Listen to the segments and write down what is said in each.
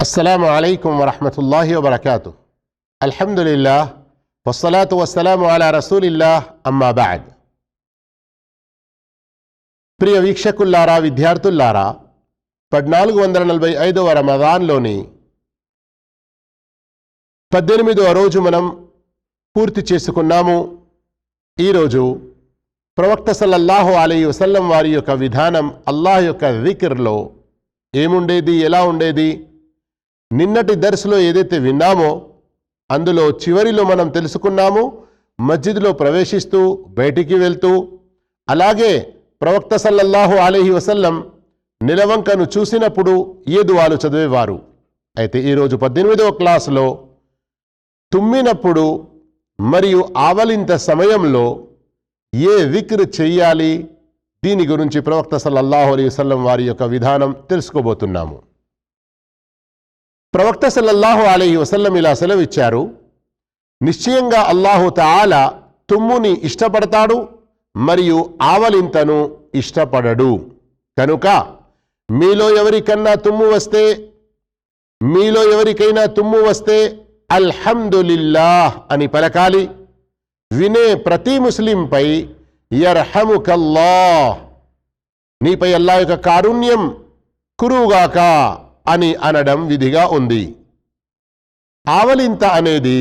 అస్సలాము అలైకుం వరహ్మతుల్లాహి వబరకాతుహ్. అల్హమ్దులిల్లాహ్ వస్సలాతు వస్సలాము అలా రసూలిల్లాహ్ అమ్మా బఅద్. ప్రియ వీక్షకుల్లారా, విద్యార్థుల్లారా, 1445వ రమదాన్లోని 18వ రోజు మనం పూర్తి చేసుకున్నాము. ఈరోజు ప్రవక్త సల్లల్లాహు అలైహి వసల్లం వారి యొక్క విధానం, అల్లాహ్ యొక్క జిక్ర్లో ఏముండేది, ఎలా ఉండేది, నిన్నటి దర్సులో ఏదైతే విన్నామో అందులో చివరిలో మనం తెలుసుకున్నాము. మస్జిద్లో ప్రవేశిస్తూ బయటికి వెళ్తూ, అలాగే ప్రవక్త సల్లల్లాహు అలైహి వసల్లం నిలవంకను చూసినప్పుడు ఏ దువాలు చదివేవారు. అయితే ఈరోజు 18వ క్లాసులో తుమ్మినప్పుడు మరియు ఆవలింత సమయంలో ఏ జిక్ర్ చెయ్యాలి, దీని గురించి ప్రవక్త సల్లల్లాహు అలైహి వసల్లం వారి యొక్క విధానం తెలుసుకోబోతున్నాము. ప్రవక్త సల్లల్లాహు అలైహి వసల్లం ఇలా సెలవిచ్చారు: నిశ్చయంగా అల్లాహు తఆలా తుమ్ముని ఇష్టపడతాడు మరియు ఆవలింతను ఇష్టపడడు. కనుక మీలో ఎవరికైనా తుమ్ము వస్తే అల్హమ్దులిల్లాహ్ అని పలకాలి. వినే ప్రతి ముస్లింపై యర్హముకల్లాహ్, నీపై అల్లాహ్ యొక్క కారుణ్యం కురుగాక అని అనడం విధిగా ఉంది. ఆవలింత అనేది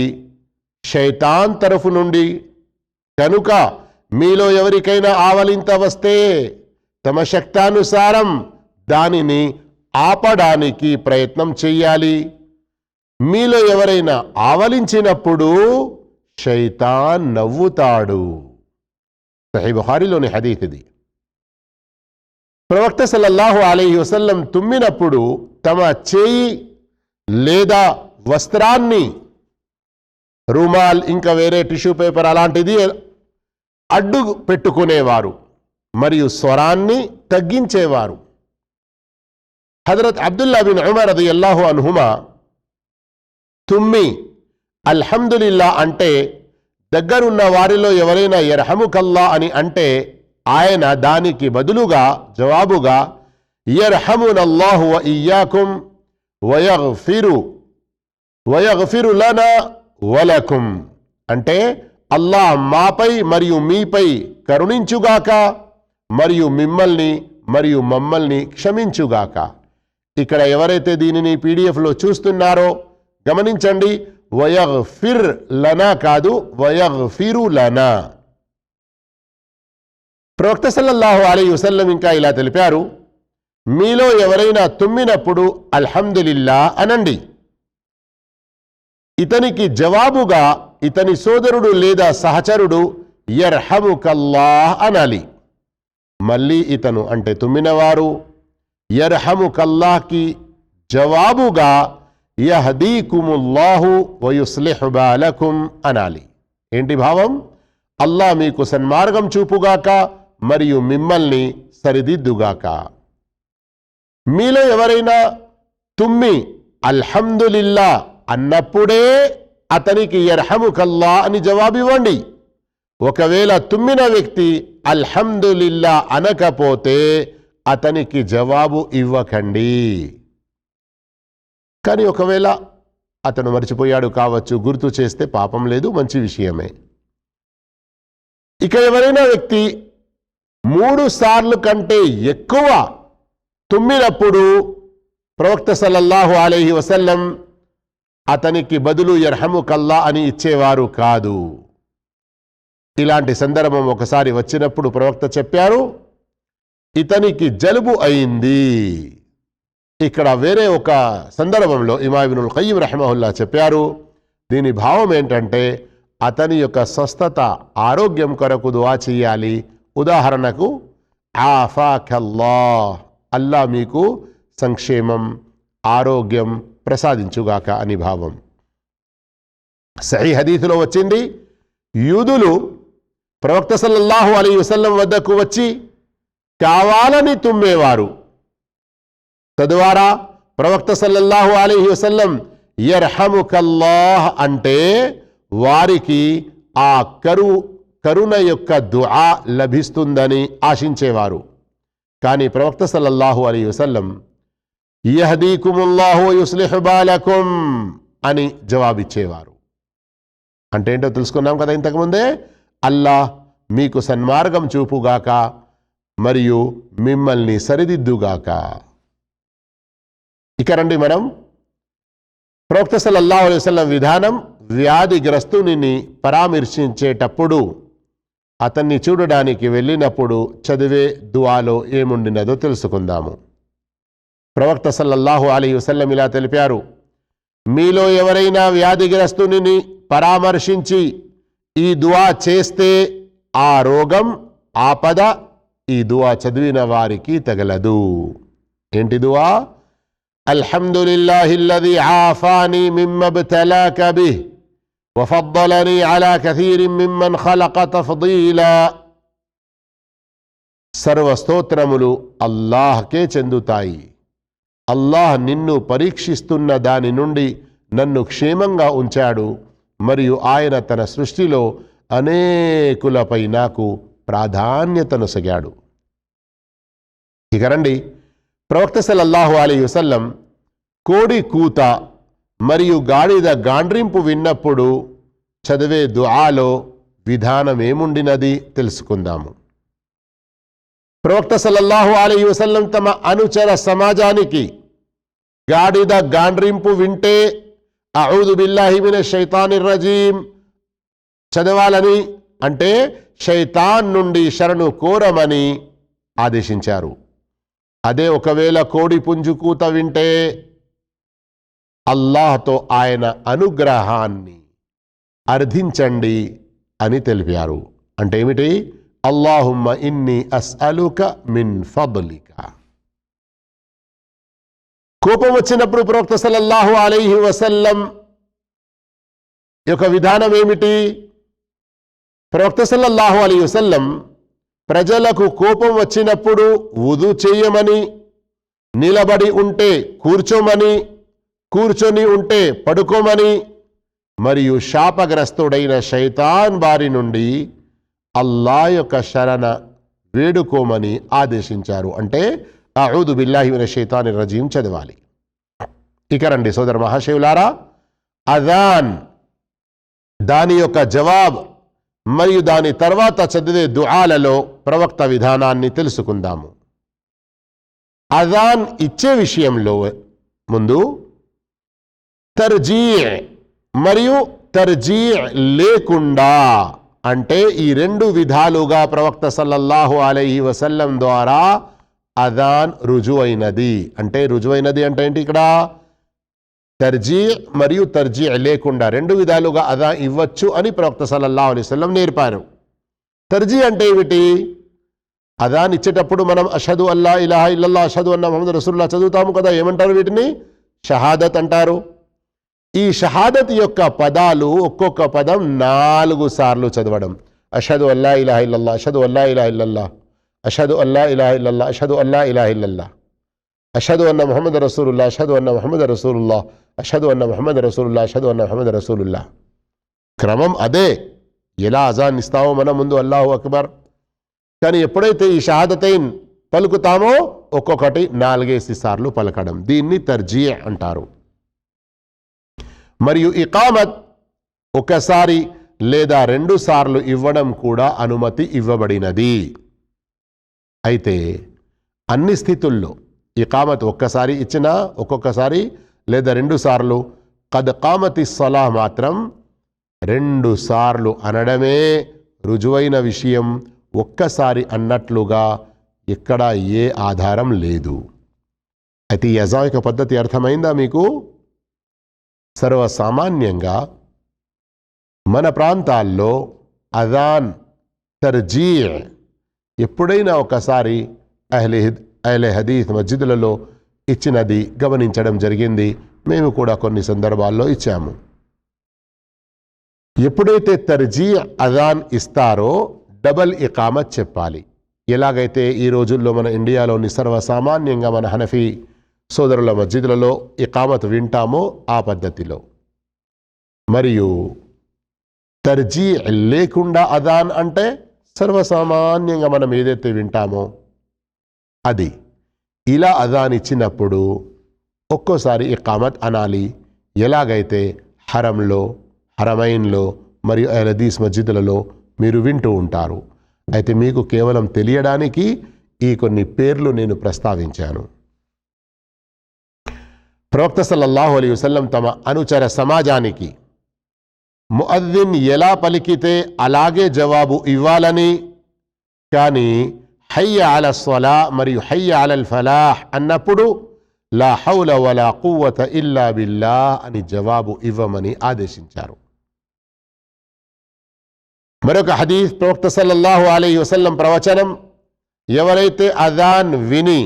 శైతాన్ తరఫు నుండి. కనుక మీలో ఎవరికైనా ఆవలింత వస్తే తమ శక్తానుసారం దానిని ఆపడానికి ప్రయత్నం చెయ్యాలి. మీలో ఎవరైనా ఆవలించినప్పుడు శైతాన్ నవ్వుతాడు. సహీహ్ బుఖారీలోని హదీత్ ఇది. ప్రవక్త సల్లల్లాహు అలైహి వసల్లం తుమ్మినప్పుడు తమ చేయి లేదా వస్త్రాన్ని, రుమాల్ ఇంకా వేరే టిష్యూ పేపర్ అలాంటిది అడ్డు పెట్టుకునేవారు మరియు స్వరాన్ని తగ్గించేవారు. హజరత్ అబ్దుల్లా బిన్ ఉమర్ రదియల్లాహు అన్హుమా తుమ్మి అల్హమ్దులిల్లా అంటే దగ్గరున్న వారిలో ఎవరైనా యర్హముకల్లా అని అంటే ఆయన దానికి బదులుగా జవాబుగా యర్హమునల్లాహు వ ఇయ్యాకుం వయగ్ఫిరు లనా వలకుం అంటే అల్లాహ్ మాపై మరియు మీపై కరుణించుగాక మరియు మిమ్మల్ని మరియు మమ్మల్ని క్షమించుగాక. ఇక్కడ ఎవరైతే దీనిని పీడిఎఫ్లో చూస్తున్నారో గమనించండి, వయగ్ఫిర్ లనా కాదు, వయగ్ఫిరు లనా. ప్రవక్త సల్లల్లాహు అలైహి వసల్లం ఇంకా ఇలా తెలిపారు: మీలో ఎవరైనా తుమ్మినప్పుడు అల్హమ్దులిల్లా అనండి. ఇతనికి జవాబుగా ఇతని సోదరుడు లేదా సహచరుడు యర్హముకల్లాహ్ అనాలి. మళ్ళీ ఇతను అంటే తుమ్మినవారు యర్హముకల్లాహ్కి జవాబుగా యహదీకుముల్లాహు వయుస్లిహు బాలకుం అనాలి. ఏంటి భావం? అల్లాహ్ మీకు సన్మార్గం చూపుగాక మరియు మిమ్మల్ని సరిదిద్దుగాక. మీలో ఎవరైనా తుమ్మి అల్హమ్దులిల్లా అన్నప్పుడే అతనికి యర్హముకల్లా అని జవాబివ్వండి. ఒకవేళ తుమ్మిన వ్యక్తి అల్హమ్దులిల్లా అనకపోతే అతనికి జవాబు ఇవ్వకండి. కానీ ఒకవేళ అతను మర్చిపోయాడు కావచ్చు, గుర్తు చేస్తే పాపం లేదు, మంచి విషయమే. ఇక ఎవరైనా వ్యక్తి 3 సార్లు కంటే ఎక్కువ తుమ్మినప్పుడు ప్రవక్త సల్లల్లాహు అలైహి వసల్లం అతనికి బదులు యర్హముకల్లా అని ఇచ్చేవారు కాదు. ఇలాంటి సందర్భం ఒకసారి వచ్చినప్పుడు ప్రవక్త చెప్పారు, ఇతనికి జలుబు అయింది. ఇక్కడ వేరే ఒక సందర్భంలో ఇమామ్ ఇబ్నుల్ ఖయ్యిమ్ రహిమహుల్లా చెప్పారు, దీని భావం ఏంటంటే అతని యొక్క స్వస్థత, ఆరోగ్యం కొరకు దుఆ చెయ్యాలి. ఉదాహరణకు ఆఫాకల్లాహ్, అల్లా మీకు సంక్షేమం, ఆరోగ్యం ప్రసాదించుగాక అని భావం. సహీహ్ హదీసులో వచ్చింది, యూదులు ప్రవక్త సల్లల్లాహు అలైహి వసల్లం వద్దకు వచ్చి కావాలని తుమ్మేవారు. తద్వారా ప్రవక్త సల్లల్లాహు అలైహి వసల్లం యర్హముకల్లాహ్ అంటే వారికి ఆ కరుణ యొక్క దుఆ లభిస్తుందని ఆశించేవారు. కానీ ప్రవక్త సల్లల్లాహు అలైహి వసల్లం యహ్దీకుముల్లాహు వయుస్లిహు బాలకుం అని జవాబిచ్చేవారు. అంటే ఏంటో తెలుసుకున్నాం కదా ఇంతకుముందే. అల్లాహ్ మీకు సన్మార్గం చూపుగాక మరియు మిమ్మల్ని సరిదిద్దుగాక. ఇక రండి మనం ప్రవక్త సల్లల్లాహు అలైహి వసల్లం విధానం. వ్యాధిగ్రస్తుని పరామర్శించేటప్పుడు, అతన్ని చూడడానికి వెళ్ళినప్పుడు చదివే దుఆలో ఏముండినదో తెలుసుకుందాము. ప్రవక్త సల్లల్లాహు అలైహి వసల్లం ఇలా తెలిపారు: మీలో ఎవరైనా వ్యాధిగ్రస్తుని పరామర్శించి ఈ దుఆ చేస్తే ఆ రోగం, ఆపద ఈ దుఆ చదివిన వారికి తగలదు. ఏంటి దుఆ? అల్హమ్దులిల్లాహిల్లదీ ఆఫానీ మిమ్మా ఇబ్తలాక బిహ్ వఫద్దలనీ అలా కసీరిన్ మిమ్మన్ ఖలక తఫ్దీలా. సర్వస్తోత్రములు అల్లాహ్కే చెందుతాయి. అల్లాహ్ నిన్ను పరీక్షిస్తున్న దాని నుండి నన్ను క్షేమంగా ఉంచాడు మరియు ఆయన తన సృష్టిలో అనేకులపై నాకు ప్రాధాన్యతనొసగాడు. ఇక రండి, ప్రవక్త సల్లల్లాహు అలైహి వసల్లం కోడి కూత మరియు గాడిద గాండ్రింపు విన్నప్పుడు చదివే దుఆలో విధానం ఏముండినది తెలుసుకుందాము. ప్రవక్త సల్లల్లాహు అలైహి వసల్లం తమ అనుచర సమాజానికి గాడిద గాండ్రింపు వింటే అఊదు బిల్లాహి మినష్ షైతానిర్ రజీం చదవాలని, అంటే షైతాన్ నుండి శరణు కోరమని ఆదేశించారు. అదే ఒకవేళ కోడి పుంజు కూత వింటే అల్లాహ్తో ఆయన అనుగ్రహాన్ని అర్థించండి అని తెలిపారు. అంటే ఏమిటి? అల్లాహుమ్మ ఇన్ని అస్అలుక మిన్ ఫద్లిక. కోపం వచ్చినప్పుడు ప్రవక్త సల్లల్లాహు అలైహి వసల్లం యొక్క విధానం ఏమిటి? ప్రవక్త సల్లల్లాహు అలైహి వసల్లం ప్రజలకు కోపం వచ్చినప్పుడు వుదు చేయమని, నిలబడి ఉంటే కూర్చోమని, కూర్చొని ఉంటే పడుకోమని మరియు శాపగ్రస్తుడైన శైతాన్ బారి నుండి అల్లాహ్ యొక్క శరణ వేడుకోమని ఆదేశించారు. అంటే అఊదు బిల్లాహి మినష్ షైతానిర్ రజీం చదవాలి. ఇక రండి సోదర మహాశివులారా, అజాన్, దాని యొక్క జవాబ్ మరియు దాని తర్వాత చదివే దుఆలలో ప్రవక్త విధానాన్ని తెలుసుకుందాము. అజాన్ ఇచ్చే విషయంలో ముందు తర్జీ మరియు తర్జీ లేకుండా, అంటే ఈ రెండు విధాలుగా ప్రవక్త సల్లల్లాహు అలైహి వసల్లం ద్వారా అజాన్ రుజువైనది. అంటే రుజువైనది అంటే ఏంటి? ఇక్కడ తర్జీ మరియు తర్జీ లేకుండా రెండు విధాలుగా అజాన్ ఇవ్వచ్చు అని ప్రవక్త సల్లల్లాహు అలైహి వసల్లం నేర్పారు. తర్జీ అంటే ఏమిటి? అజాన్ ఇచ్చేటప్పుడు మనం అషదు అల్లా ఇలాహా ఇల్లల్లాహ్ అషదు అన్న ముహమ్మద్ రసూలుల్లాహ్ చదువుతాము కదా. ఏమంటారు వీటిని? షహాదత్ అంటారు. ఈ షహాదత్ యొక్క పదాలు ఒక్కొక్క పదం 4 సార్లు చదవడం. అషదు అల్లా ఇలాహా ఇల్లల్లాహ్, అషదు అల్లా ఇలాహా ఇల్లల్లాహ్, అషదు అల్లా ఇలాహా ఇల్లల్లాహ్, అషదు అల్లా ఇలాహా ఇల్లల్లాహ్, అషదు అన్న ముహమ్మద్ రసూలుల్లాహ్, అషదు అన్న ముహమ్మద్ రసూలుల్లాహ్, అషదు అన్న ముహమ్మద్ రసూలుల్లాహ్, అషదు అన్న ముహమ్మద్ రసూలుల్లాహ్. క్రమం అదే. ఎలా అజాన్ ఇస్తామో మనం ముందు అల్లాహు అక్బర్, కానీ ఎప్పుడైతే ఈ షహాదతైన్ పలుకుతామో ఒక్కొక్కటి 4 సార్లు పలకడం, దీన్ని తర్జీ అంటారు. మరియు ఇకామత్ ఒకసారి లేదా 2 సార్లు ఇవ్వడం కూడా అనుమతి ఇవ్వబడినది. అయితే అన్ని స్థితుల్లో ఇకామత్ ఒక్కసారి ఇచ్చినా, ఒక్కొక్కసారి లేదా 2 సార్లు, కద్ కామతి సలాహ్ మాత్రం 2 సార్లు అనడమే రుజువైన విషయం. ఒక్కసారి అన్నట్లుగా ఎక్కడ ఏ ఆధారం లేదు. అయితే ఈ అజాన్ యొక్క పద్ధతి అర్థమైందా మీకు? సర్వసామాన్యంగా మన ప్రాంతాల్లో అజాన్ తర్జీ ఎప్పుడైనా ఒకసారి అహ్లే హదీస్ మస్జిదులలో ఇచ్చినది గమనించడం జరిగింది. మేము కూడా కొన్ని సందర్భాల్లో ఇచ్చాము. ఎప్పుడైతే తర్జీ అజాన్ ఇస్తారో డబల్ ఇకామత్ చెప్పాలి. ఎలాగైతే ఈ రోజుల్లో మన ఇండియాలోని సర్వసామాన్యంగా మన హనఫీ సోదరుల మస్జిదులలో ఇకామత్ వింటామో ఆ పద్ధతిలో. మరియు తర్జీ లేకుండా అజాన్ అంటే సర్వసామాన్యంగా మనం ఏదైతే వింటామో అది. ఇలా అజాన్ ఇచ్చినప్పుడు ఒక్కోసారి ఇకామత్ అనాలి, ఎలాగైతే హరంలో, హరమైన్లో మరియు హదీస్ మస్జిద్లలో మీరు వింటూ ఉంటారు. అయితే మీకు కేవలం తెలియడానికి ఈ కొన్ని పేర్లు నేను ప్రస్తావించాను. ప్రవక్త సల్లల్లాహు అలైహి వసల్లం తమ అనుచర సమాజానికి ముఅద్దిన్ ఎలా పలికితే అలాగే జవాబు ఇవ్వాలని, కానీ హయ్య అల స్సలా మరియు హయ్య అలల్ ఫలాహ్ అన్నప్పుడు లా హౌల వలా కువ్వత ఇల్లా బిల్లాహ్ అని జవాబు ఇవ్వమని ఆదేశించారు. మరొక హదీస్ ప్రవక్త సల్లల్లాహు అలైహి వసల్లం ప్రవచనం, ఎవరైతే అదాన్ విని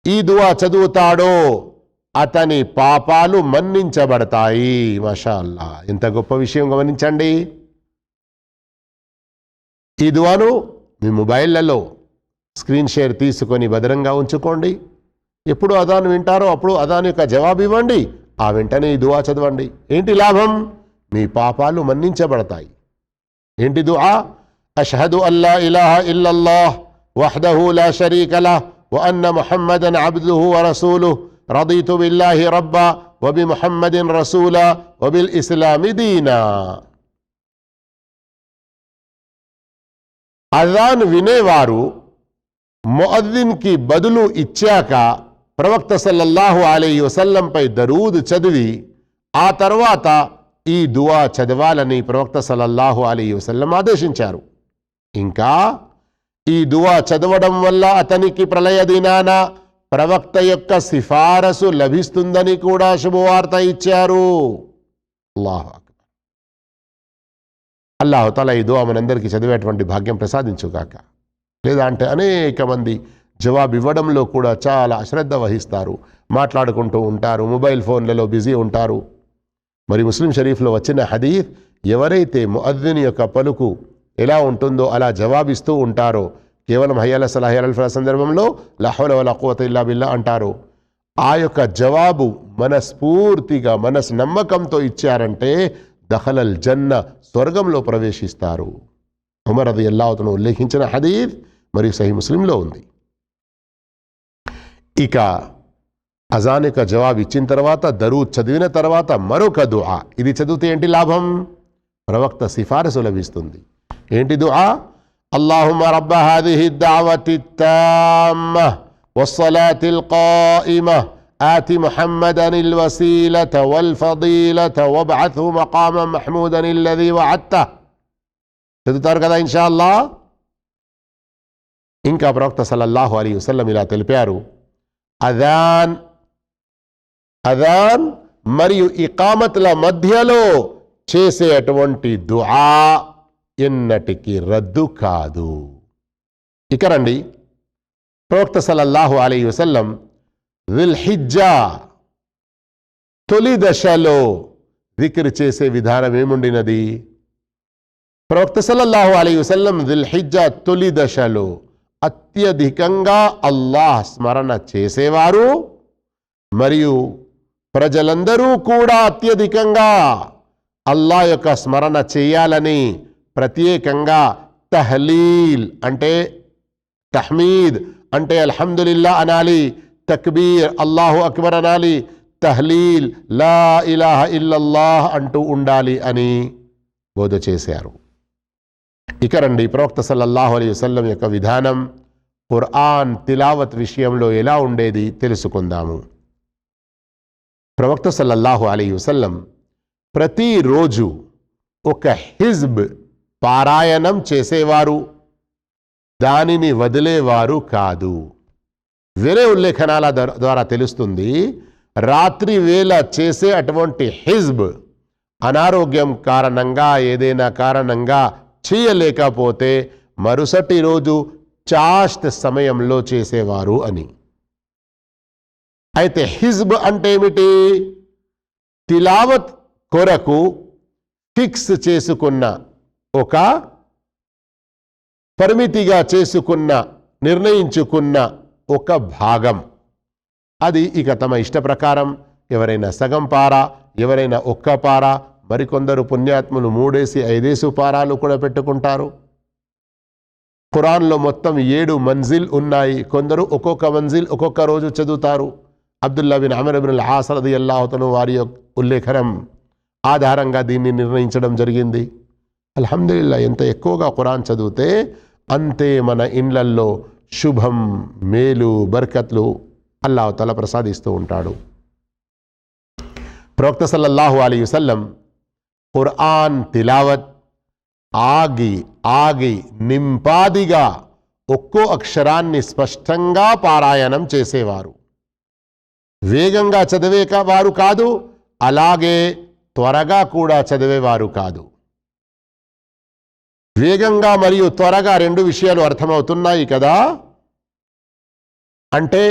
ఈ దువా చదువుతాడో అతని పాపాలు మన్నించబడతాయి. మాషా అల్లా, ఎంత గొప్ప విషయం గమనించండి. ఈ దువాను మీ మొబైళ్లలో స్క్రీన్ షేర్ తీసుకొని భద్రంగా ఉంచుకోండి. ఎప్పుడు అదాన్ వింటారో అప్పుడు అదాన్ యొక్క జవాబు ఇవ్వండి, ఆ వెంటనే ఈ దువా చదవండి. ఏంటి లాభం? మీ పాపాలు మన్నించబడతాయి. ఏంటి దుఆ? అష్హదు అల్లా ఇలాహ ఇల్లల్లాహ్ వహ్దహు లా షరీక లహ్ వ అన్న ముహమ్మదన్ అబ్దుహు వ రసూలుహు రదీతు బిల్లాహి రబ్బా వ బి ముహమ్మదిన్ రసూలా వ బిల్ ఇస్లామి దీనా. అజాన్ వినేవారు ముఅద్దిన్కి బదులు ఇచ్చాక ప్రవక్త సల్లల్లాహు అలైహి వసల్లంపై దరూద్ చదివి ఆ తర్వాత ఈ దువా చదవాలని ప్రవక్త సల్లల్లాహు అలైహి వసల్లం ఆదేశించారు. ఇంకా ఈ దువా చదవడం వల్ల అతనికి ప్రళయ దినాన ప్రవక్త యొక్క సిఫారసు లభిస్తుందని కూడా శుభవార్త ఇచ్చారు. అల్లాహు అక్బర్. అల్లాహు తఆలా ఈ దువా మనందరికీ చదివేటువంటి భాగ్యం ప్రసాదించుగాక. లేదా అంటే అనేక మంది జవాబు ఇవ్వడంలో కూడా చాలా అశ్రద్ధ వహిస్తారు, మాట్లాడుకుంటూ ఉంటారు, మొబైల్ ఫోన్లలో బిజీ ఉంటారు. మరి ముస్లిం షరీఫ్లో వచ్చిన హదీస్, ఎవరైతే ముఅద్దిన్ యొక్క పలుకు ఎలా ఉంటుందో అలా జవాబిస్తూ ఉంటారో, కేవలం హయ్య అలా సలాహ్ అల్ ఫలాహ్ సందర్భంలో లా హౌల వలా కువ్వత ఇల్లా బిల్లాహ్ అంటారో, ఆ యొక్క జవాబు మనస్ఫూర్తిగా నమ్మకంతో ఇచ్చారంటే దఖలల్ జన్న, స్వర్గంలో ప్రవేశిస్తారు. ఉమర్ రదియల్లాహు అన్హు ఉల్లేఖించిన హదీస్ మరియు సహీ ముస్లింలో ఉంది. ఇక అజాన్ యొక్క జవాబు ఇచ్చిన తర్వాత, దరూద్ చదివిన తర్వాత మరొక దుఆ, ఇది చదివితే ఏంటి లాభం? ప్రవక్త సిఫారసు లభిస్తుంది. ఏంటి దుఆ? అల్లాహుమ్మ రబ్బ హాదిహి దావతి తామ్మహ్ వస్సలాతిల్ ఖాయిమహ్ ఆతి ముహమ్మదనిల్ వసీలత వల్ ఫదీలత వబ్అత్హు మకామన్ మహ్మూదన్ అల్లదీ వఅద్తహ్. చదువుతారు కదా ఇన్షాఅల్లా. ఇంకా ప్రవక్త సల్లల్లాహు అలైహి వసల్లం ఇలా తెలిపారు, అదాన్ మరియు ఇకామత్ల మధ్యలో చేసే అటువంటి దుఆ ఎన్నటికీ రద్దు కాదు. ఇక రండి, ప్రవక్త సల్లల్లాహు అలైహి వసల్లం జిల్హిజ్జా తొలి దశలో జిక్ర్ చేసే విధానం ఏముండినది? ప్రవక్త సల్లల్లాహు అలైహి వసల్లం జిల్హిజ్జా తొలి దశలో అత్యధికంగా అల్లాహ్ స్మరణ చేసేవారు, మరియు ప్రజలందరూ కూడా అత్యధికంగా అల్లాహ్ యొక్క స్మరణ చేయాలని ప్రత్యేకంగా తహ్లీల్ అంటే తహ్మీద్ అంటే అల్హమ్దులిల్లా అనాలి, తక్బీర్ అల్లాహు అక్బర్ అనాలి, తహ్లీల్ లా ఇలాహ ఇల్లల్లాహ్ అంటూ ఉండాలి అని బోధ చేశారు. ఇక రండి, ప్రవక్త సల్లల్లాహు అలైహి వసల్లం యొక్క విధానం ఖురాన్ తిలావత్ విషయంలో ఎలా ఉండేది తెలుసుకుందాము. ప్రవక్త సల్లల్లాహు అలైహి వసల్లం ప్రతిరోజు ఒక హిజ్బ్ పారాయణం చేసేవారు, దానిని వదిలేవారు కాదు. వేరే ఉల్లేఖనాల ద్వారా తెలుస్తుంది, రాత్రి వేళ చేసే అటువంటి హిజ్బ్ అనారోగ్యం కారణంగా, ఏదైనా కారణంగా చేయలేకపోతే మరుసటి రోజు చాష్ట్ సమయంలో చేసేవారు అని. అయితే హిజ్బ్ అంటే ఏమిటి? తిలావత్ కొరకు ఫిక్స్ చేసుకున్న, ఒక పరిమితిగా చేసుకున్న, నిర్ణయించుకున్న ఒక భాగం. అది ఇక తమ ఇష్ట ప్రకారం ఎవరైనా సగం పారా, ఎవరైనా ఒక్క పారా, మరికొందరు పుణ్యాత్ములు 3 5 పారాలు కూడా పెట్టుకుంటారు. ఖురాన్లో మొత్తం 7 మంజిల్ ఉన్నాయి. కొందరు ఒక్కొక్క మంజిల్ ఒక్కొక్క రోజు చదువుతారు. అబ్దుల్లా బిన్ అమర్ ఇబ్న్ అల్-ఆస్ రదియల్లాహు తఆలా వారి ఉల్లేఖనం ఆధారంగా దీన్ని నిర్ణయించడం జరిగింది. అల్హమ్దులిల్లాహ్, ఎంత ఎక్కువగా ఖురాన్ చదివితే అంతే మన ఇండ్లల్లో శుభం, మేలు, బర్కత్లు అల్లాహ్ తఆలా ప్రసాదిస్తూ ఉంటాడు. ప్రవక్త సల్లల్లాహు అలైహి వసల్లం ఖురాన్ తిలావత్ ఆగి ఆగి నింపాదిగా ఒక్కో అక్షరాన్ని స్పష్టంగా పారాయణం చేసేవారు. వేగంగా చదివేవారు కాదు, అలాగే త్వరగా కూడా చదివేవారు కాదు. వేగంగా మరియు త్వరగా రెండు విషయాలు అర్థమవుతున్నాయి కదా. అంటే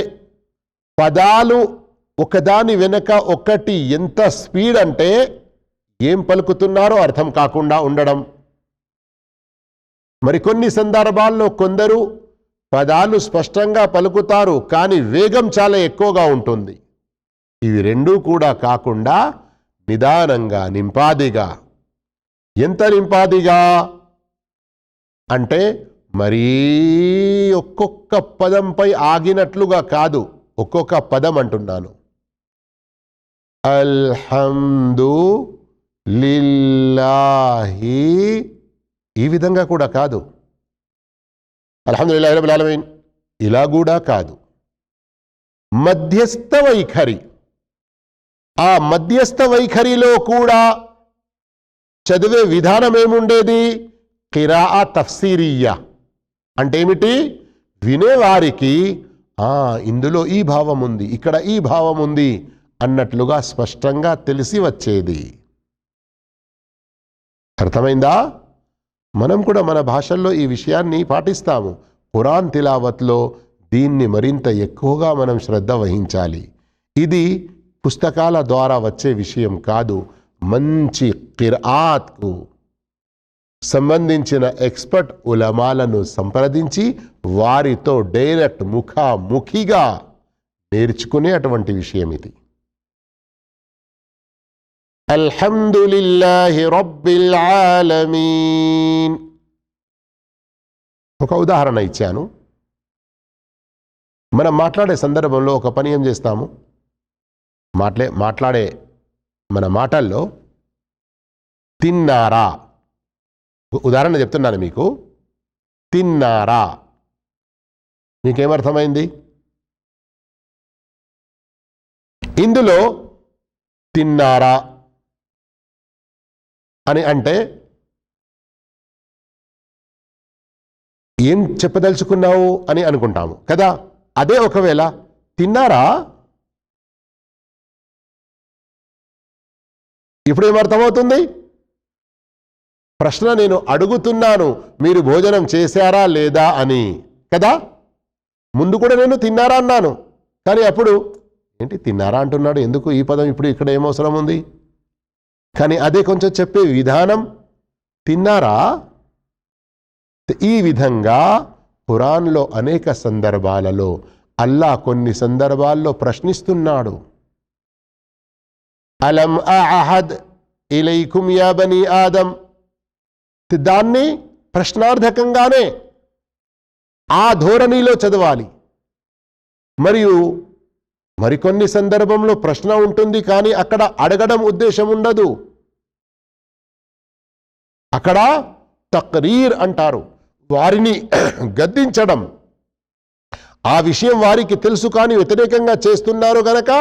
పదాలు ఒకదాని వెనక ఒకటి ఎంత స్పీడ్ అంటే ఏం పలుకుతున్నారో అర్థం కాకుండా ఉండడం. మరికొన్ని సందర్భాల్లో కొందరు పదాలు స్పష్టంగా పలుకుతారు, కానీ వేగం చాలా ఎక్కువగా ఉంటుంది. ఇవి రెండూ కూడా కాకుండా నిదానంగా, నింపాదిగా. ఎంత నింపాదిగా అంటే మరీ ఒక్కొక్క పదంపై ఆగినట్లుగా కాదు, ఒక్కొక్క పదం అంటున్నాను. అల్హమ్దు లిల్లాహి ఈ విధంగా కూడా కాదు. అల్హమ్దులిల్లాహి రబ్బిల్ ఆలమీన్ ఇలా కూడా కాదు. మధ్యస్థ వైఖరి. ఆ మధ్యస్థ వైఖరిలో కూడా చదివే విధానం ఏముండేది? కిరాఅ తఫ్సీరియా. అంటే ఏమిటి? వినేవారికి ఇందులో ఈ భావం ఉంది, ఇక్కడ ఈ భావం ఉంది అన్నట్లుగా స్పష్టంగా తెలిసి వచ్చేది. అర్థమైందా? మనం కూడా మన భాషల్లో ఈ విషయాన్ని పాటిస్తాము. ఖురాన్ తిలావత్లో దీన్ని మరింత ఎక్కువగా మనం శ్రద్ధ వహించాలి. ఇది పుస్తకాల ద్వారా వచ్చే విషయం కాదు. మంచి ఖిరాఅత్కు సంబంధించిన ఎక్స్పర్ట్ ఉలమాలను సంప్రదించి వారితో డైరెక్ట్ ముఖాముఖిగా నేర్చుకునే అటువంటి విషయం ఇది. అల్హమ్దులిల్లాహి రబ్బిల్ ఆలమీన్. ఒక ఉదాహరణ ఇచ్చాను. మనం మాట్లాడే సందర్భంలో ఒక పని ఏం చేస్తాము? మాట్లాడే మన మాటల్లో తిన్నారా, ఉదాహరణ చెప్తున్నాను మీకు. తిన్నారా మీకేమర్థమైంది? ఇందులో తిన్నారా అని అంటే ఏం చెప్పదలుచుకున్నావు అని అనుకుంటాము కదా. అదే ఒకవేళ తిన్నారా, ఇప్పుడు ఏమర్థమవుతుంది? ప్రశ్న నేను అడుగుతున్నాను, మీరు భోజనం చేశారా లేదా అని కదా. ముందు కూడా నేను తిన్నారా అన్నాను, కానీ అప్పుడు ఏంటి తిన్నారా అంటున్నాడు, ఎందుకు ఈ పదం ఇప్పుడు ఇక్కడ ఏమవసరం ఉంది? కానీ అదే కొంచెం చెప్పే విధానం తిన్నారా. ఈ విధంగా ఖురాన్లో అనేక సందర్భాలలో అల్లాహ్ కొన్ని సందర్భాల్లో ప్రశ్నిస్తున్నాడు. అలం అహద్ ఇలైకుం యా బనీ ఆదం. దాన్ని ప్రశ్నార్థకంగానే ఆ ధోరణిలో చదవాలి. మరియు మరికొన్ని సందర్భంలో ప్రశ్న ఉంటుంది, కానీ అక్కడ అడగడం ఉద్దేశం ఉండదు. అక్కడ తక్రీర్ అంటారు, వారిని గద్దించడం. ఆ విషయం వారికి తెలుసు కానీ వ్యతిరేకంగా చేస్తున్నారు గనక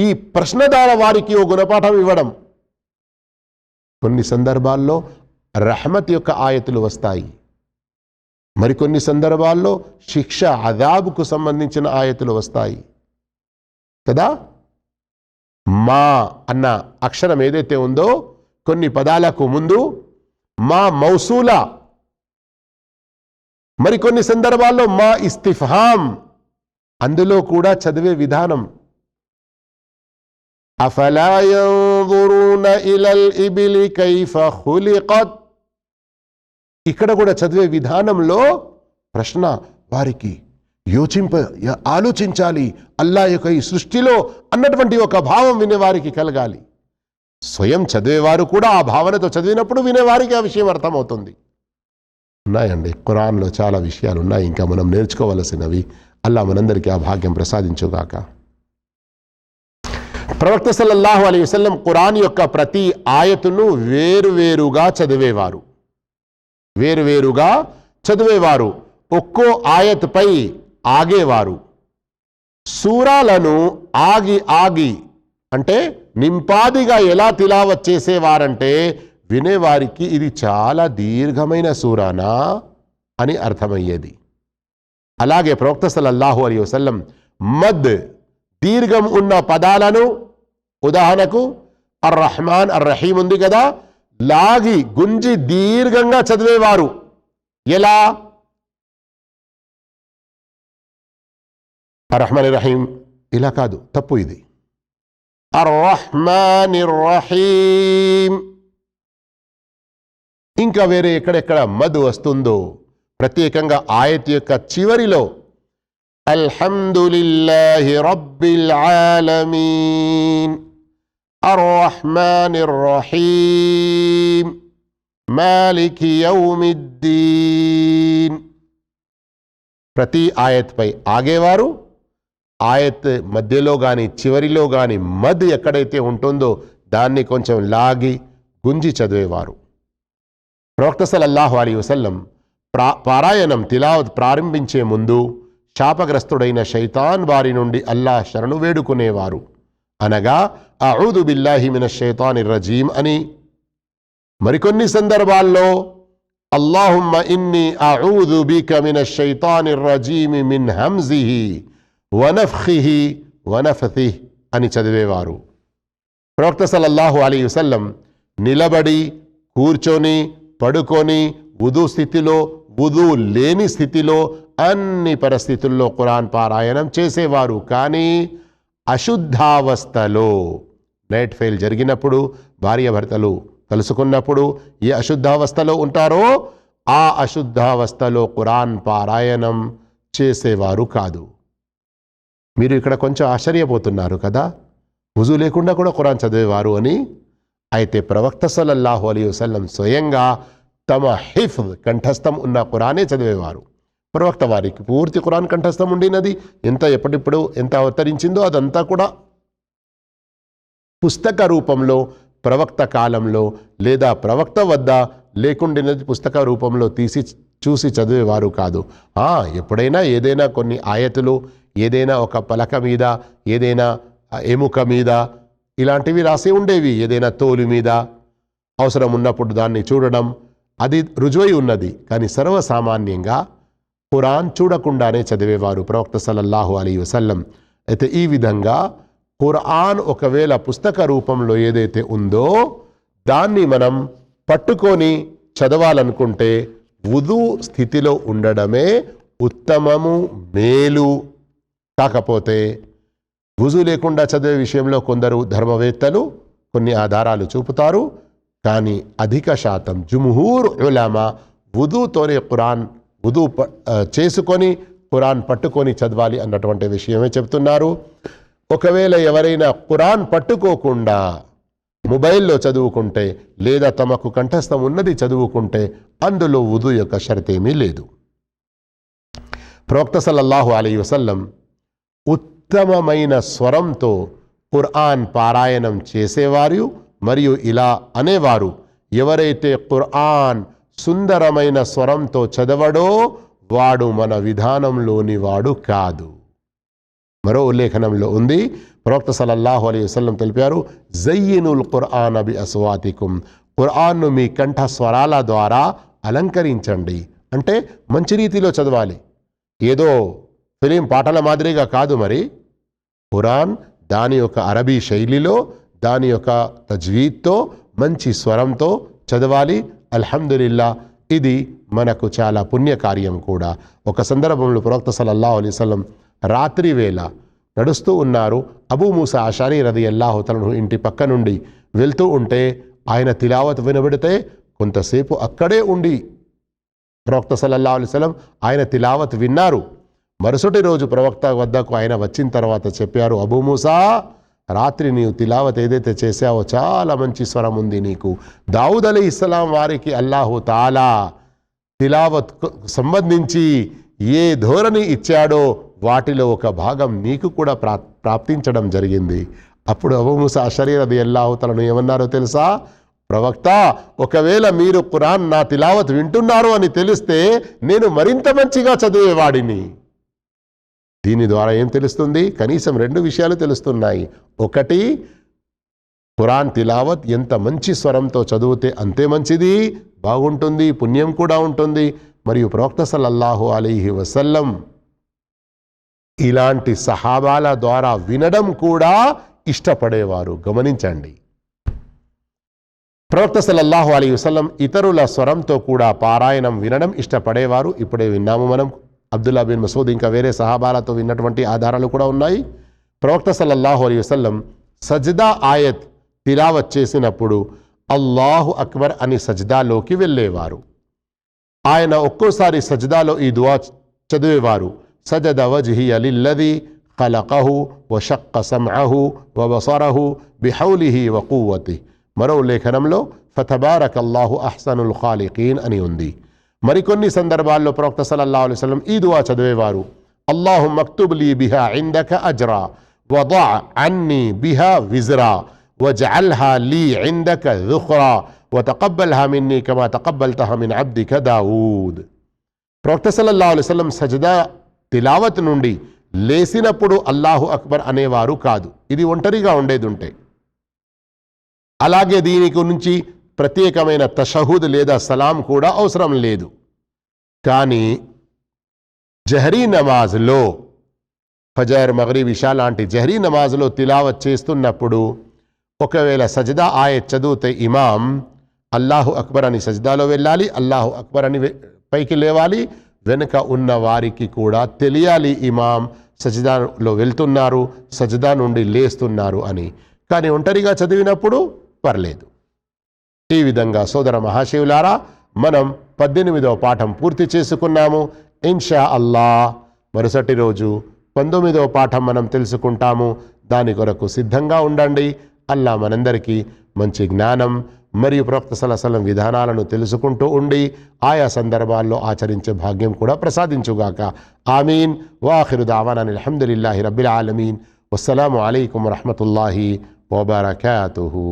ఈ ప్రశ్న ద్వారా వారికి ఓ గుణపాఠం ఇవ్వడం. కొన్ని సందర్భాల్లో రహమత్ యొక్క ఆయతులు వస్తాయి, మరికొన్ని సందర్భాల్లో శిక్ష అదాబుకు సంబంధించిన ఆయతులు వస్తాయి కదా. మా అన్న అక్షరం ఏదైతే ఉందో కొన్ని పదాలకు ముందు మా మౌసూలా, మరికొన్ని సందర్భాల్లో మా ఇస్తిఫహాం, అందులో కూడా చదివే విధానం. అఫలా యంజురూన ఇలల్ ఇబిలి కైఫ ఖులికత్. ఇక్కడ కూడా చదివే విధానంలో ప్రశ్న వారికి ఆలోచించాలి, అల్లాహ్ యొక్క ఈ సృష్టిలో అన్నటువంటి ఒక భావం వినేవారికి కలగాలి. స్వయం చదివేవారు కూడా ఆ భావనతో చదివినప్పుడు వినేవారికి ఆ విషయం అర్థమవుతుంది. ఉన్నాయండి, ఖురాన్లో చాలా విషయాలు ఉన్నాయి ఇంకా మనం నేర్చుకోవలసినవి. అల్లాహ్ మనందరికీ ఆ భాగ్యం ప్రసాదించుగాక. ప్రవక్త సల్లల్లాహు అలైహి వసల్లం ఖురాన్ యొక్క ప్రతి ఆయతును వేరువేరుగా చదివేవారు. ఒక్కో ఆయత్పై ఆగేవారు. సూరాలను ఆగి అంటే నింపాదిగా ఎలా తిలావత్ చేసేవారంటే వినేవారికి ఇది చాలా దీర్ఘమైన సూరానా అని అర్థమయ్యేది. అలాగే ప్రవక్త సల్లల్లాహు అలైహి వసల్లం మద్ దీర్ఘం ఉన్న పదాలను, ఉదాహరణకు అర్ రహమాన్ అర్ రహీం ఉంది కదా, లాగి గుంజి దీర్ఘంగా చదివేవారు. ఎలా? అర్ రహమాన్ రహీం ఇలా కాదు, తప్పు ఇది. అర్ రహమాన్ రహీం. ఇంకా వేరే ఎక్కడెక్కడ మద్ వస్తుందో ప్రత్యేకంగా ఆయత్ యొక్క చివరిలో అల్హమ్దులిల్లాహి రబ్బిల్ ఆలమీన్ అర్ రహమానిర్ రహీం మాలికి యౌమిద్దీన్. ప్రతి ఆయత్పై ఆగేవారు. ఆయత్ మధ్యలో కానీ చివరిలో కానీ మద్ ఎక్కడైతే ఉంటుందో దాన్ని కొంచెం లాగి గుంజి చదివేవారు. ప్రవక్త సల్లల్లాహు అలైహి వసల్లం పారాయణం తిలావత్ ప్రారంభించే ముందు శాపగ్రస్తుడైన శైతాన్ వారి నుండి అల్లాహ్ శరణు వేడుకునేవారు. అనగా అఊదు బిల్లాహి మినష్ షైతానిర్ రజీం అని. మరికొన్ని సందర్భాల్లో అల్లాహుమ్మ ఇన్ని అఊదు బిక మినష్ షైతానిర్ రజీం మిన్ హమ్జిహి వనఫ్ఖిహి వనఫథిహి అని చదివేవారు. ప్రవక్త సల్లల్లాహు అలైహి వసల్లం నిలబడి, కూర్చొని, పడుకొని, వుదు స్థితిలో, వుదు లేని స్థితిలో, అన్ని పరిస్థితుల్లో ఖురాన్ పారాయణం చేసేవారు. కానీ అశుద్ధావస్థలో, నైట్ ఫెయిల్ జరిగినప్పుడు, భార్యాభర్తలు కలుసుకున్నప్పుడు ఏ అశుద్ధావస్థలో ఉంటారో ఆ అశుద్ధావస్థలో ఖురాన్ పారాయణం చేసేవారు కాదు. మీరు ఇక్కడ కొంచెం ఆశ్చర్యపోతున్నారు కదా, వుజు లేకుండా కూడా ఖురాన్ చదివేవారు అని. అయితే ప్రవక్త సల్లల్లాహు అలైహి వసల్లం స్వయంగా తమ హిఫ్జ్ కంఠస్థం ఉన్న ఖురానే చదివేవారు. ప్రవక్త వారికి పూర్తి ఖురాన్ కంఠస్థం ఉండినది. ఎప్పటిప్పుడు ఎంత అవతరించిందో అదంతా కూడా పుస్తక రూపంలో ప్రవక్త కాలంలో లేదా ప్రవక్త వద్ద లేకుండినది పుస్తక రూపంలో తీసి చూసి చదివేవారు కాదు. ఎప్పుడైనా ఏదైనా కొన్ని ఆయతులు ఏదైనా ఒక పలక మీద, ఏదైనా ఎముక మీద ఇలాంటివి రాసి ఉండేవి. ఏదైనా తోలు మీద అవసరం ఉన్నప్పుడు దాన్ని చూడడం, అది రుజువై ఉన్నది. కానీ సర్వసామాన్యంగా ఖురాన్ చూడకుండానే చదివేవారు ప్రవక్త సల్లల్లాహు అలైహి వసల్లం. అయితే ఈ విధంగా ఖురాన్ ఒకవేళ పుస్తక రూపంలో ఏదైతే ఉందో దాన్ని మనం పట్టుకొని చదవాలనుకుంటే వుదు స్థితిలో ఉండడమే ఉత్తమము, మేలు. కాకపోతే వుజు లేకుండా చదివే విషయంలో కొందరు ధర్మవేత్తలు కొన్ని ఆధారాలు చూపుతారు. కానీ అధిక శాతం జుమ్హూర్ ఉలమా వుదుతోనే ఖురాన్ వుదు చేసుకొని ఖురాన్ పట్టుకొని చదవాలి అన్నటువంటి విషయమే చెప్తున్నారు. ఒకవేళ ఎవరైనా ఖురాన్ పట్టుకోకుండా మొబైల్లో చదువుకుంటే లేదా తమకు కంఠస్థం ఉన్నది చదువుకుంటే అందులో వుదు యొక్క షరతేమీ లేదు. ప్రవక్త సల్లల్లాహు అలైహి వసల్లం ఉత్తమమైన స్వరంతో ఖురాన్ పారాయణం చేసేవారు. మరియు ఇలా అనేవారు, ఎవరైతే ఖురాన్ సుందరమైన స్వరంతో చదవడో వాడు మన విధానంలోని వాడు కాదు. మరో ఉల్లేఖనంలో ఉంది, ప్రవక్త సల్లల్లాహు అలైహి వసల్లం తెలిపారు, జయ్యినుల్ ఖురాన బి అస్వాతికుం, ఖురాన్ను మీ కంఠ స్వరాల ద్వారా అలంకరించండి. అంటే మంచి రీతిలో చదవాలి, ఏదో ఫిలిం పాటల మాదిరిగా కాదు. మరి ఖురాన్ దాని యొక్క అరబీ శైలిలో, దాని యొక్క తజ్వీద్తో, మంచి స్వరంతో చదవాలి. అల్హమ్దులిల్లా, ఇది మనకు చాలా పుణ్యకార్యం కూడా. ఒక సందర్భంలో ప్రవక్త సల్లల్లాహు అలైహి వసల్లం రాత్రి వేళ నడుస్తూ ఉన్నారు. అబూ మూసా అషారీ రదియల్లాహు తఆలా ఇంటి పక్క నుండి వెళ్తూ ఉంటే ఆయన తిలావత్ వినబడితే కొంతసేపు అక్కడే ఉండి ప్రవక్త సల్లల్లాహు అలైహి వసల్లం ఆయన తిలావత్ విన్నారు. మరుసటి రోజు ప్రవక్త వద్దకు ఆయన వచ్చిన తర్వాత చెప్పారు, అబూ మూసా, రాత్రి నీవు తిలావత్ ఏదైతే చేసావో చాలా మంచి స్వరం ఉంది నీకు. దావుద్ అలైహిస్సలాం వారికి అల్లాహు తాలా తిలావత్ సంబంధించి ఏ ధోరణి ఇచ్చాడో వాటిలో ఒక భాగం నీకు కూడా ప్రాప్తించడం జరిగింది. అప్పుడు అబూ మూసా అషరీ రదియల్లాహు తఆలా ఏమన్నారో తెలుసా? ప్రవక్త, ఒకవేళ మీరు ఖురాన్ నా తిలావత్ వింటున్నారు అని తెలిస్తే నేను మరింత మంచిగా చదివేవాడిని. దీని ద్వారా ఏం తెలుస్తుంది? కనీసం 2 విషయాలు తెలుస్తున్నాయి. ఒకటి, ఖురాన్ తిలావత్ ఎంత మంచి స్వరంతో చదివితే అంతే మంచిది, బాగుంటుంది, పుణ్యం కూడా ఉంటుంది. మరియు ప్రవక్త సల్లల్లాహు అలైహి వసల్లం ఇలాంటి సహాబాల ద్వారా వినడం కూడా ఇష్టపడేవారు. గమనించండి, ప్రవక్త సల్లల్లాహు అలైహి వసల్లం ఇతరుల స్వరంతో కూడా పారాయణం వినడం ఇష్టపడేవారు. ఇప్పుడే విన్నాము మనం అబ్దుల్లా బిన్ మసూద్, ఇంకా వేరే సహాబాలతో విన్నటువంటి ఆధారాలు కూడా ఉన్నాయి. ప్రవక్త సల్లల్లాహు అలైహి వసల్లం సజ్దా ఆయత్ తిలావత్ చేసినప్పుడు అల్లాహు అక్బర్ అని సజ్దాలోకి వెళ్ళేవారు. ఆయన ఒక్కోసారి సజ్దాలో ఈ దువా చదివేవారు, సజద వజ్హియ లిల్లదీ ఖలకహు వషక్క సమఅహు వబసరహు బిహౌలిహి వకువ్వతిహి. మరో లేఖనంలో ఫతబారకల్లాహు అహ్సనుల్ ఖాలికీన్ అని ఉంది. మరికొన్ని సందర్భాల్లో ప్రవక్త సల్లల్లాహు అలైహి వసల్లం ఈ దువా చదివేవారు, అల్లాహుమ్మ అక్తుబ్ లీ బిహా ఇందక అజ్రా వదఅ అన్నీ బిహా విజ్రా వజఅల్హా లీ ఇందక ذుఖ్రా వతకబ్బల్హా మిన్నీ కమా తకబ్బల్తహా మిన్ అబ్దిక దావూద్. ప్రవక్త సల్లల్లాహు అలైహి వసల్లం సజ్దా తిలావత్ నుండి లేసినప్పుడు అల్లాహు అక్బర్ అనేవారు కాదు. ఇది ఒంటరిగా ఉండేది ఉంటే. అలాగే దీనికి నుంచి ప్రత్యేకమైన తషహుద్ లేదా సలాం కూడా అవసరం లేదు. కానీ జహరీ నమాజ్లో, ఫజర్, మగ్రిబ్, ఇషా లాంటి జహరీ నమాజ్లో తిలావత్ చేస్తున్నప్పుడు ఒకవేళ సజ్దా ఆయత్ చదివితే ఇమాం అల్లాహు అక్బర్ అని సజ్దాలో వెళ్ళాలి, అల్లాహు అక్బర్ అని పైకి లేవాలి. వెనుక ఉన్న వారికి కూడా తెలియాలి ఇమాం సజ్దాలో వెళ్తున్నారు, సజ్దా నుండి లేస్తున్నారు అని. కానీ ఒంటరిగా చదివినప్పుడు పర్లేదు. ఈ విధంగా సోదర మహాశివులారా, మనం 18వ పాఠం పూర్తి చేసుకున్నాము. ఇన్షా అల్లా మరుసటి రోజు 19వ పాఠం మనం తెలుసుకుంటాము. దాని కొరకు సిద్ధంగా ఉండండి. అల్లా మనందరికీ మంచి జ్ఞానం మరియు ప్రవక్త సల్లల్లాహు అలైహి వసల్లం విధానాలను తెలుసుకుంటూ ఉండి ఆయా సందర్భాల్లో ఆచరించే భాగ్యం కూడా ప్రసాదించుగాక. ఆమీన్. వాఖిరు దావానా అల్హమ్దులిల్లాహి రబ్బిల్ ఆలమీన్. వస్సలాము అలైకుం వరహ్మతుల్లాహి వబరకాతుహు.